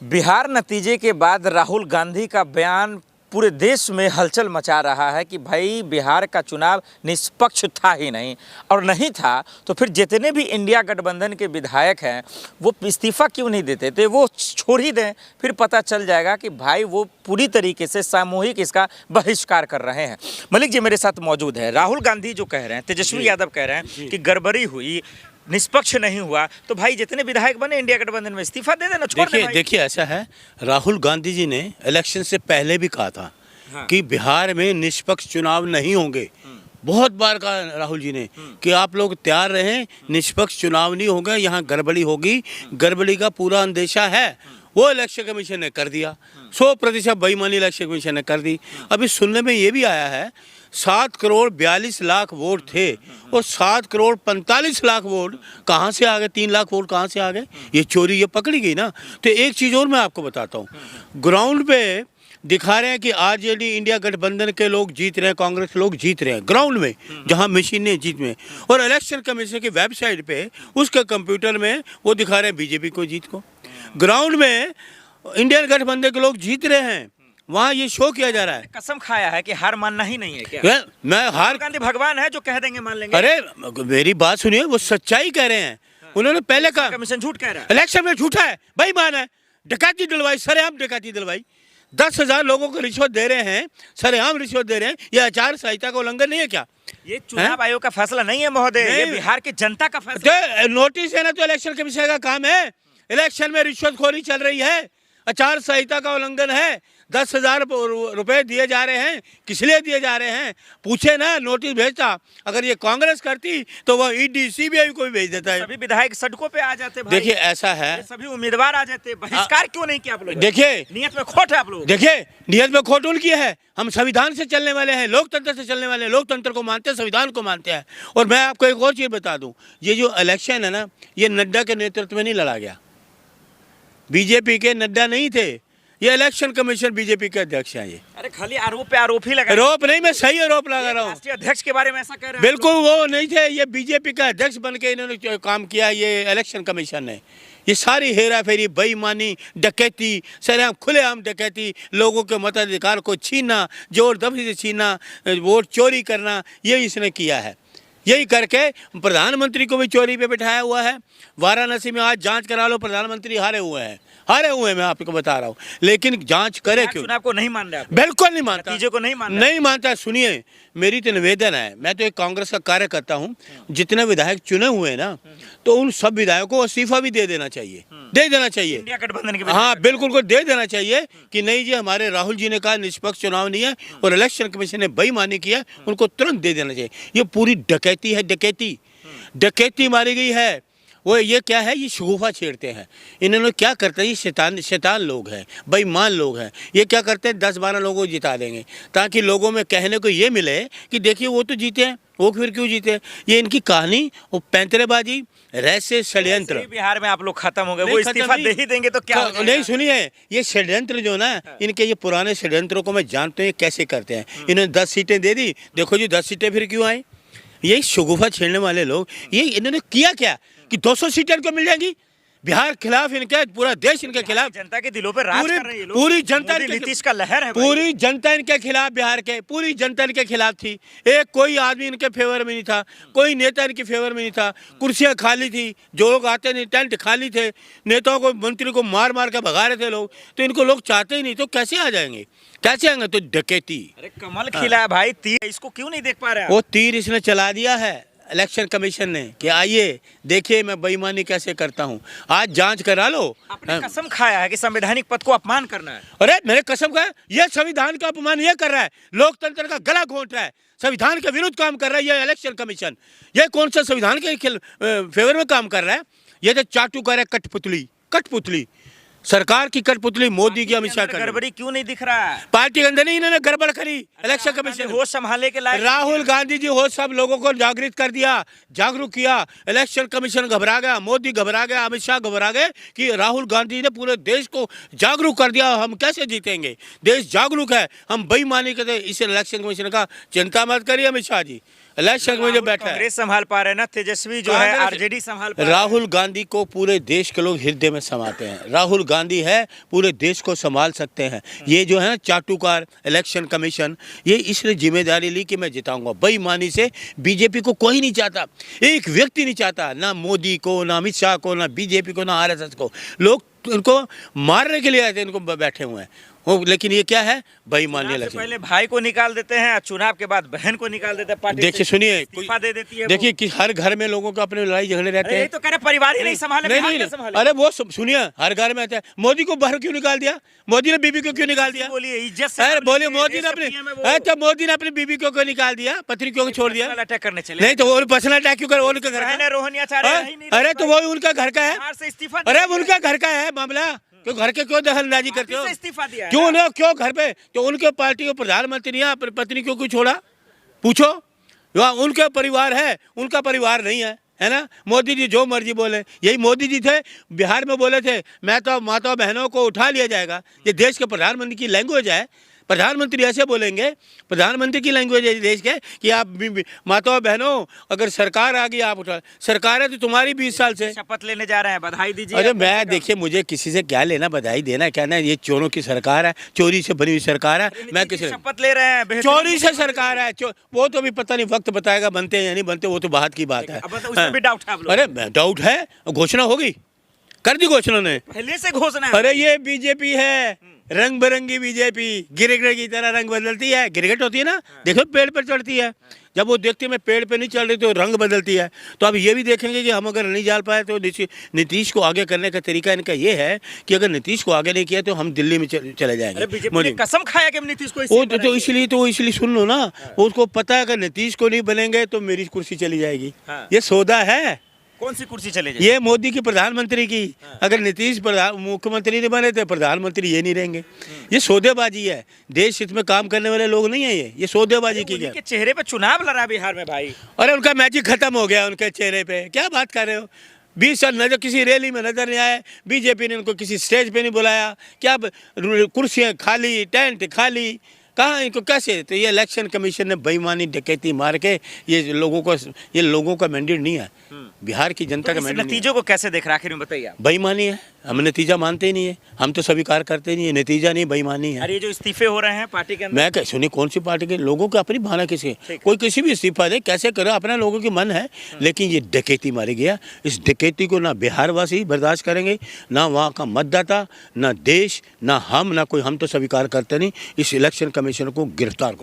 बिहार नतीजे के बाद राहुल गांधी का बयान पूरे देश में हलचल मचा रहा है कि भाई बिहार का चुनाव निष्पक्ष था ही नहीं, और नहीं था तो फिर जितने भी इंडिया गठबंधन के विधायक हैं वो इस्तीफा क्यों नहीं देते थे, वो छोड़ ही दें, फिर पता चल जाएगा कि भाई वो पूरी तरीके से सामूहिक इसका बहिष्कार कर रहे हैं। मलिक जी मेरे साथ मौजूद है। राहुल गांधी जो कह रहे हैं, तेजस्वी यादव कह रहे हैं कि गड़बड़ी हुई, निष्पक्ष नहीं हुआ, तो भाई जितने विधायक बने इंडिया गठबंधन में इस्तीफा दे देना, छोड़ देना। देखिए ऐसा है, राहुल गांधी जी ने इलेक्शन से पहले भी कहा था कि बिहार में निष्पक्ष चुनाव नहीं होंगे। बहुत बार कहा राहुल जी ने कि आप लोग तैयार रहें, निष्पक्ष चुनाव नहीं होगा, यहाँ गड़बड़ी होगी, गड़बड़ी का पूरा अंदेशा है। वो इलेक्शन कमीशन ने कर दिया, 100% बेईमानी इलेक्शन कमीशन ने कर दी। अभी सुनने में ये भी आया है 7 करोड़ 42 लाख वोट थे और 7 करोड़ 45 लाख वोट कहाँ से आ गए, 3 लाख वोट कहाँ से आ गए? ये चोरी ये पकड़ी गई ना। तो एक चीज़ और मैं आपको बताता हूँ, ग्राउंड पे दिखा रहे हैं कि आरजेडी इंडिया गठबंधन के लोग जीत रहे हैं, कांग्रेस लोग जीत रहे हैं ग्राउंड में, जहां मशीनें जीत में, और इलेक्शन कमीशन की वेबसाइट पे उसके कंप्यूटर में वो दिखा रहे हैं बीजेपी को जीत को। ग्राउंड में इंडियन गठबंधन के लोग जीत रहे हैं, वहाँ ये शो किया जा रहा है। कसम खाया है कि हार मानना ही नहीं है क्या? मैं हार गांधी भगवान है जो कह देंगे मान लेंगे। अरे मेरी बात सुनिए, वो सच्चाई कह रहे हैं। उन्होंने पहले कहा कमीशन झूठ कह रहा है, इलेक्शन में झूठा है, बेईमान है, डकैती दिलवाई, सरेआम डकैती दिलवाई, 10,000 लोगों को रिश्वत दे रहे हैं, सरेआम रिश्वत दे रहे हैं। ये आचार संहिता का उल्लंघन नहीं है क्या? ये चुनाव आयोग का फैसला नहीं है महोदय, ये बिहार की जनता का फैसला। नोटिस है ना, तो इलेक्शन कमीशन का काम है। इलेक्शन में रिश्वतखोरी चल रही है, आचार संहिता का उल्लंघन है, 10,000 रुपए दिए जा रहे हैं, किस लिए दिए जा रहे हैं? पूछे ना, नोटिस भेजता। अगर ये कांग्रेस करती तो वह ईडी सीबीआई को भी भेज देता है। सभी विधायक सड़कों पे आ जाते भाई। देखिए ऐसा है, सभी उम्मीदवार आ जाते, बहिष्कार क्यों नहीं किया आप लोग? देखिए नियत में खोट है आप लोग। देखिए नियत में खोट उनकी है। हम संविधान से चलने वाले हैं, लोकतंत्र से चलने वाले हैं, लोकतंत्र को मानते हैं, संविधान को मानते हैं। और मैं आपको एक और चीज बता दूं, ये जो इलेक्शन है ना, ये नड्डा के नेतृत्व में नहीं लड़ा गया, बीजेपी के नड्डा नहीं थे, ये इलेक्शन कमीशन बीजेपी के अध्यक्ष हैं। ये अरे खाली आरोप पे आरोप ही लगा। आरोप नहीं, मैं सही आरोप लगा रहा हूँ। राष्ट्रीय अध्यक्ष के बारे में ऐसा कह रहे हैं? बिल्कुल वो नहीं थे, ये बीजेपी का अध्यक्ष बन के इन्होंने काम किया। ये इलेक्शन कमीशन ने ये सारी हेरा फेरी, बेईमानी, डकैती, सरेआम खुलेआम डकैती, लोगों के मताधिकार को छीनना, जोर दबी से छीनना, वोट चोरी करना, ये इसने किया है। यही करके प्रधानमंत्री को भी चोरी पे बिठाया हुआ है। वाराणसी में आज जांच करा लो, प्रधानमंत्री हारे हुए हैं, मैं आपको बता रहा हूँ। लेकिन जांच करे क्यों? चुनाव को नहीं मान रहा, बिल्कुल नहीं मानता, नतीजे को नहीं मानता। सुनिए मेरी तो निवेदन है, मैं तो एक कांग्रेस का कार्यकर्ता हूँ, जितने विधायक चुने हुए हैं ना, तो उन सब विधायकों को इस्तीफा भी दे देना चाहिए, इंडिया गठबंधन के। हाँ बिल्कुल को दे देना चाहिए कि नहीं जी, हमारे राहुल जी ने कहा निष्पक्ष चुनाव नहीं है और इलेक्शन कमीशन ने बेईमानी किया, उनको तुरंत दे देना चाहिए। ये पूरी डकैती है, डकैती मारी गई है। वो ये क्या है, ये शगुफा छेड़ते हैं। इन्होंने क्या करते हैं, ये शैतान लोग हैं, बेईमान लोग हैं। ये क्या करते हैं, 10-12 लोगों को जिता देंगे ताकि लोगों में कहने को ये मिले कि देखिए वो तो जीते हैं, वो फिर क्यों जीते? ये इनकी कहानी, वो पैंतरेबाजी, रहस्य, षड्यंत्र। बिहार में आप लोग खत्म हो गए, वो इस्तीफा दे ही देंगे तो क्या? नहीं सुनिए, ये षड्यंत्र जो ना, इनके ये पुराने षड्यंत्रों को मैं जानते हैं कैसे करते हैं। इन्होंने 10 सीटें दे दी, देखो जी 10 सीटें फिर क्यों आई? यही शगुफा छेड़ने वाले लोग, ये इन्होंने किया क्या कि 200 सीटें इनको मिल जाएंगी? बिहार खिलाफ इनके, पूरा देश इनके खिलाफ, जनता के दिलों पर राज कर रहे हैं लोग। पूरी जनता, नीतीश का लहर है, पूरी जनता इनके खिलाफ, बिहार के पूरी जनता इनके खिलाफ थी। एक कोई आदमी इनके फेवर में नहीं था, कोई नेता इनके फेवर में नहीं था। कुर्सियां खाली थी, जो लोग आते नहीं, टेंट खाली थे, नेताओं को, मंत्री को मार मार के भगा रहे थे लोग। तो इनको लोग चाहते ही नहीं, तो कैसे आ जाएंगे, कैसे आएंगे? तो डकैती। अरे कमल खिला है भाई, तीर इसको क्यों नहीं देख पा रहे? वो तीर इसने चला दिया है इलेक्शन कमीशन ने कि आइए देखिए मैं बेईमानी कैसे करता हूँ, आज जांच करा लो। आपने कसम खाया है कि संवैधानिक पद को अपमान करना है। अरे मेरे कसम खाया, ये संविधान का अपमान ये कर रहा है, लोकतंत्र का गला घोंट रहा है, संविधान के विरुद्ध काम कर रहा है ये इलेक्शन कमीशन। ये कौन सा संविधान के फेवर में काम कर रहा है? ये तो चाटू कर रहा है, कठपुतली सरकार की कठपुतली, मोदी की, अमित शाह की। गड़बड़ी क्यों नहीं दिख रहा है? पार्टी के अंदर नहीं इन्होंने गड़बड़ करी, इलेक्शन कमीशन होश संभालने के लायक। राहुल गांधी जी हो सब लोगों को जागृत कर दिया, जागरूक किया। इलेक्शन कमीशन घबरा गया, मोदी घबरा गया, अमित शाह घबरा गए कि राहुल गांधी ने पूरे देश को जागरूक कर दिया, हम कैसे जीतेंगे, देश जागरूक है, हम बेईमानी करते। इस इलेक्शन कमीशन का चिंता मत करिए अमित शाह जी, इलेक्शन में जो बैठा है, कांग्रेस संभाल पा रहे हैं ना, तेजस्वी जो है आरजेडी संभाल पा रहे हैं। राहुल गांधी को पूरे देश के लोग हृदय में समाते हैं। राहुल गांधी है, पूरे देश को संभाल सकते हैं। ये जो है चाटुकार इलेक्शन कमीशन, ये इसलिए जिम्मेदारी ली कि मैं जिताऊंगा। बेईमानी से बीजेपी को कोई नहीं चाहता, एक व्यक्ति नहीं चाहता, ना मोदी को, ना अमित शाह को, ना बीजेपी को, ना आरएसएस को। लोग उनको मारने के लिए आए थे, इनको बैठे हुए हैं लेकिन ये क्या है, बेईमानी इलेक्शन। पहले भाई को निकाल देते हैं, चुनाव के बाद बहन को निकाल देते हैं पार्टी। देखिए सुनिए, इस्तीफा दे देती है। देखिए कि हर घर में लोगों को अपने लड़ाई झगड़े रहते हैं। तो कह रहे परिवार ही नहीं संभाले, नहीं, अरे वो सुनिए, हर घर में आता है। मोदी को बाहर क्यों निकाल दिया? मोदी ने बीबी को क्यों निकाल दिया? बोलिए इज्जत से। अरे बोलिए, मोदी ने अपनी, अच्छा मोदी ने अपनी बीबी को क्यों निकाल दिया? पत्नी क्यों छोड़ दिया? अटैक करने चले। नहीं तो वो पर्सनल अटैक क्यों कर? उनका घर है, रोहनिया। अरे तो वो उनका घर का है, इस्तीफा। अरे उनका घर का है मामला, क्यों घर के क्यों दखलंदाजी करते हो? इस्तीफा दिया क्यों ना, क्यों घर पे? तो उनके पार्टी के प्रधानमंत्री है, अपनी पत्नी क्यों क्यों छोड़ा? पूछो, उनका परिवार है, उनका परिवार नहीं है ना? मोदी जी जो मर्जी बोले, यही मोदी जी थे, बिहार में बोले थे मैं तो माता बहनों को उठा लिया जाएगा। ये देश के प्रधानमंत्री की लैंग्वेज है। प्रधानमंत्री ऐसे बोलेंगे, प्रधानमंत्री की लैंग्वेज है देश के, कि आप माता बहनों, अगर सरकार आ गई आप उठा। सरकार है तो तुम्हारी 20 साल से। शपथ लेने जा रहे हैं, बधाई दीजिए। अरे मैं, देखिए मुझे किसी से क्या लेना, बधाई देना क्या ना, ये चोरों की सरकार है, चोरी से बनी हुई सरकार है। मैं किसी शपथ ले रहे हैं, चोरी से सरकार है, वो तो अभी पता नहीं, वक्त बताएगा बनते हैं या नहीं बनते, वो तो बात की बात है। उसमें भी डाउट है। अरे डाउट है, घोषणा होगी, कर दी घोषणा ने, पहले से घोषणा है। अरे ये बीजेपी है, रंग बिरंगी बीजेपी, गिरगिट की तरह रंग बदलती है। गिरगिट होती है ना, देखो पेड़ पर चढ़ती है, जब वो देखती है मैं पेड़ पे नहीं चढ़ रही तो रंग बदलती है। तो अब ये भी देखेंगे कि हम अगर नहीं जाल पाए तो नीतीश को आगे करने का तरीका इनका ये है कि अगर नीतीश को आगे नहीं किया तो हम दिल्ली में चले जाएंगे। बीजेपी ने कसम खाया कि हम नीतीश को तो इसलिए सुन लो ना, उसको पता है अगर नीतीश को नहीं बनेंगे तो मेरी कुर्सी चली जाएगी। ये सौदा है। कौन सी कुर्सी चले जाएगी? ये मोदी की, प्रधानमंत्री की। अगर नीतीश मुख्यमंत्री नहीं बने तो प्रधानमंत्री ये नहीं रहेंगे। ये सौदेबाजी है, देश हित में काम करने वाले लोग नहीं है। ये सौदेबाजी की के चेहरे पे चुनाव लड़ा बिहार में भाई। अरे उनका मैजिक खत्म हो गया, उनके चेहरे पे क्या बात कर रहे हो? 20 साल नजर किसी रैली में नजर नहीं आए, बीजेपी ने उनको किसी स्टेज पे नहीं बुलाया, क्या कुर्सियाँ खाली, टेंट खाली, कहाँ इनको कैसे? तो ये इलेक्शन कमीशन ने बेईमानी डकैती मार के ये लोगों का मैंडेट नहीं है, बिहार की जनता का मैंडेट। नतीजों को कैसे देख रहे आखिर में बताइए? बेईमानी है, हम नतीजा मानते ही नहीं है, हम तो स्वीकार करते नहीं है, नतीजा नहीं बेईमानी है। अरे ये जो इस्तीफे हो रहे हैं पार्टी के अंदर, मैं क्या सुनी, कौन सी पार्टी के लोगों को अपनी भावना किसी, कोई किसी भी इस्तीफा दे, कैसे करो, अपना लोगों की मन है। लेकिन ये डकैती मारी गया, इस डकैती को ना बिहार वासी बर्दाश्त करेंगे, ना वहाँ का मतदाता, ना देश, ना हम, ना कोई, हम तो स्वीकार करते नहीं। इस इलेक्शन कमीशन को गिरफ्तार करो।